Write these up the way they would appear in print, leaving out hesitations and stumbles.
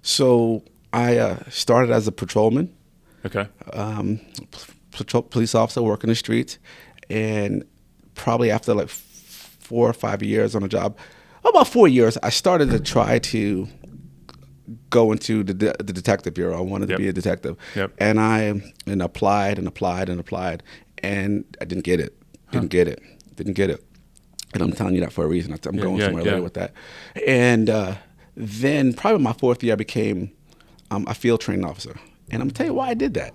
So I started as a patrolman, Okay. police officer working the streets, and probably after like 4 or 5 years on the job, about 4 years, I started to try to go into the detective bureau. I wanted to Yep. be a detective, Yep. and I applied and applied and applied, and I didn't get it. Huh. Didn't get it. And I'm telling you that for a reason. I'm going Yeah. somewhere Yeah. later with that. And then probably my fourth year, I became a field training officer. And I'm gonna tell you why I did that.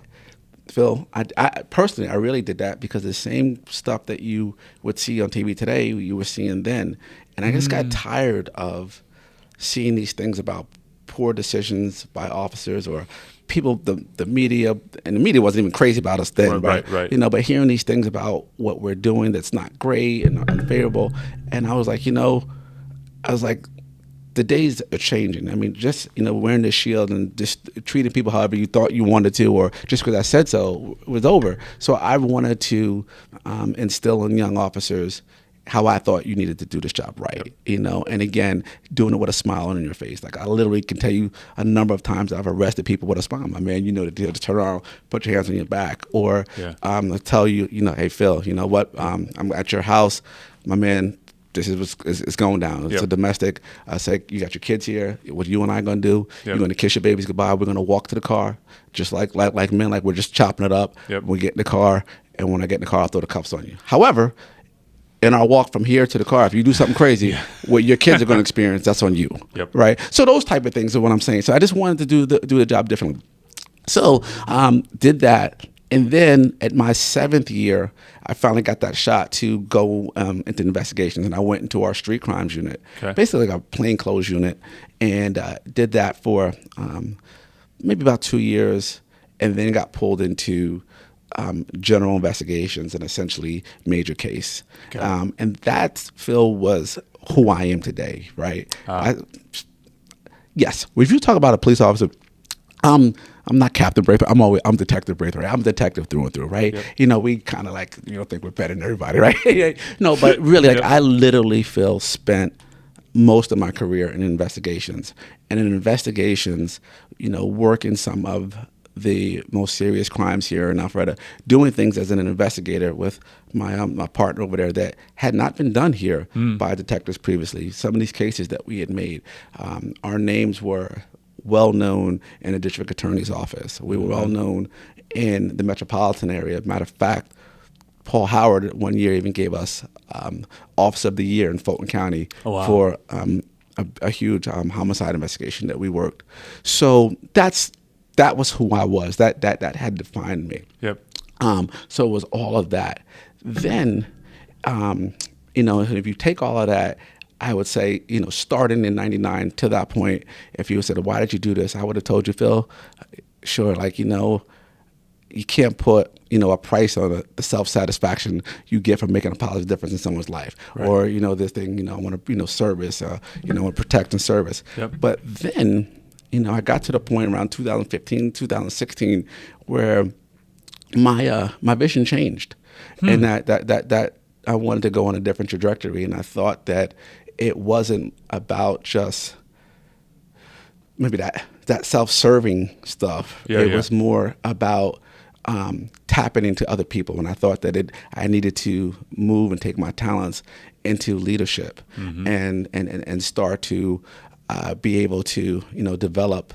Phil, I personally, I really did that because the same stuff that you would see on TV today, you were seeing then. And I just got tired of seeing these things about poor decisions by officers or people, the media, and the media wasn't even crazy about us then, right? Right. You know, but hearing these things about what we're doing that's not great and unfavorable, and I was like, the days are changing. I mean, just wearing this shield and just treating people however you thought you wanted to, or just because I said so, was over. So I wanted to instill in young officers how I thought you needed to do this job right, and again, doing it with a smile on your face. Like I literally can tell you a number of times I've arrested people with a smile. My man, the deal, to turn around, put your hands on your back, or to tell you, hey Phil, you know what, I'm at your house, my man. This is what's going down. It's a domestic. I say, you got your kids here. What you and I going to do? You're going to kiss your babies goodbye. We're going to walk to the car, just like men, like we're just chopping it up. We get in the car, and when I get in the car, I'll throw the cuffs on you. However, in our walk from here to the car, if you do something crazy, what your kids are going to experience, that's on you, right? So those type of things are what I'm saying. So I just wanted to do the job differently. So did that. And then at my 7th year, I finally got that shot to go into investigations, and I went into our street crimes unit, basically like a plainclothes unit, and did that for maybe about 2 years, and then got pulled into general investigations and essentially major case. And that, Phil, was who I am today, right? Yes, if you talk about a police officer, I'm not Captain Braithwaite. I'm Detective Braithwaite. I'm a detective through and through, right? We kind of think we're better than everybody, right? No, but really, I literally, Phil, spent most of my career in investigations, and in investigations, working some of the most serious crimes here in Alpharetta, doing things as an investigator with my partner over there that had not been done here by detectives previously. Some of these cases that we had made, our names were well known in the district attorney's office. We were well known in the metropolitan area. Matter of fact, Paul Howard one year even gave us Officer of the Year in Fulton County for a huge homicide investigation that we worked. So that was who I was. That had defined me. So it was all of that. Then, if you take all of that, I would say, starting in '99 to that point, if you said, why did you do this? I would have told you, Phil, sure, you can't put, a price on the self-satisfaction you get from making a positive difference in someone's life. Or, this thing, I want to, service, protect and service. But then, I got to the point around 2015, 2016, where my vision changed. And that I wanted to go on a different trajectory. And I thought that it wasn't about just maybe that self-serving stuff. It was more about tapping into other people. And I thought that I needed to move and take my talents into leadership and start to be able to, develop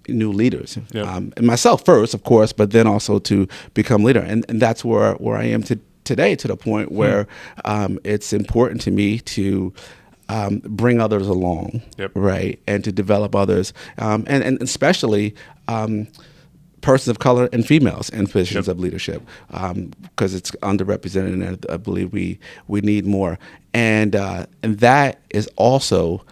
new leaders. And myself first, of course, but then also to become leader. And that's where I am today, to the point where it's important to me to bring others along, right, and to develop others, and especially persons of color and females in positions of leadership, because it's underrepresented, and I believe we need more. And that is also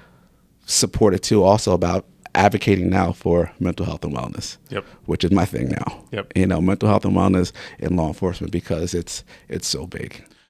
supported too, also about advocating now for mental health and wellness, which is my thing now. Mental health and wellness in law enforcement, because it's so big.